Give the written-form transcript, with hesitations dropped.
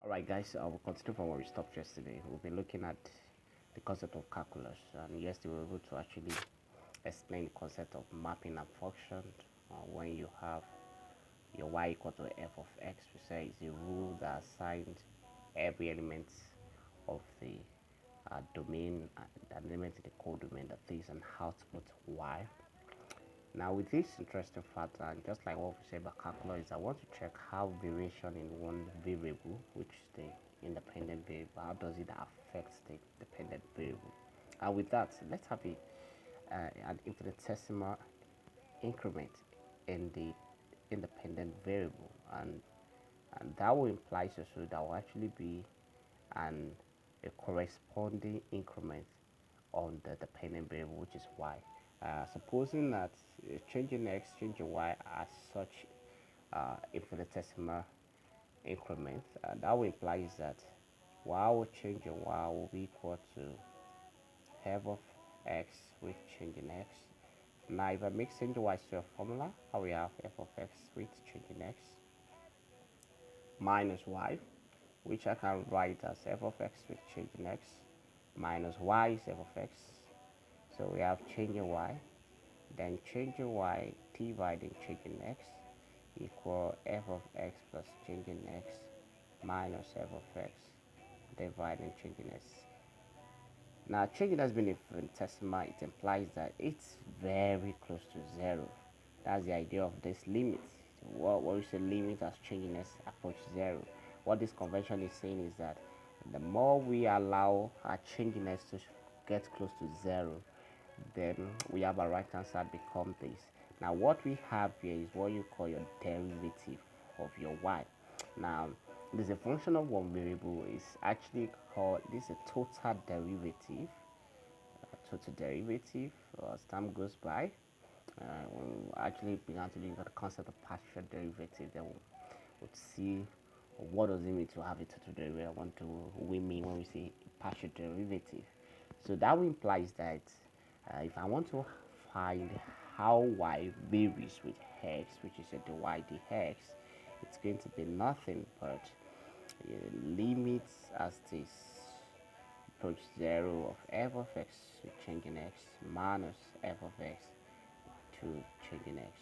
Alright guys, we'll continue from where we stopped yesterday. We'll be looking at the concept of calculus, and yesterday we were able to actually explain the concept of mapping a function when you have your y equal to f of x. We say it's a rule that assigns every element of the domain, an element in the codomain that is an output y. Now with this interesting fact, and just like what we said about calculus, I want to check how variation in one variable, which is the independent variable, how does it affect the dependent variable. And with that, let's have an infinitesimal increment in the independent variable, and that will imply so that will actually be an a corresponding increment on the dependent variable, which is y. Supposing that changing x, changing y as such infinitesimal increment, that will imply that y will change in y will be equal to f of x with changing x. Now if I make changing y to a formula, I will have f of x with changing x minus y, which I can write as f of x with changing x minus y is f of x. So we have changing y, then changing y dividing changing x equal f of x plus changing x minus f of x dividing changing x. Now changing has been infinitesimal, it implies that it's very close to zero. That's the idea of this limit. What we say limit as changing x approach zero. What this convention is saying is that the more we allow our changing x to get close to zero, then we have a right hand side become this. Now what we have here is what you call your derivative of your y. Now there's a function of one variable is actually called, this is a total derivative. As time goes by, when we actually began to look at the concept of partial derivative, then we'll see what does it mean to have a total derivative. We mean when we say partial derivative. So that implies that if I want to find how y varies with x, which is a dy dx, it's going to be nothing but limits as this approach 0 of f of x to changing x minus f of x to changing x.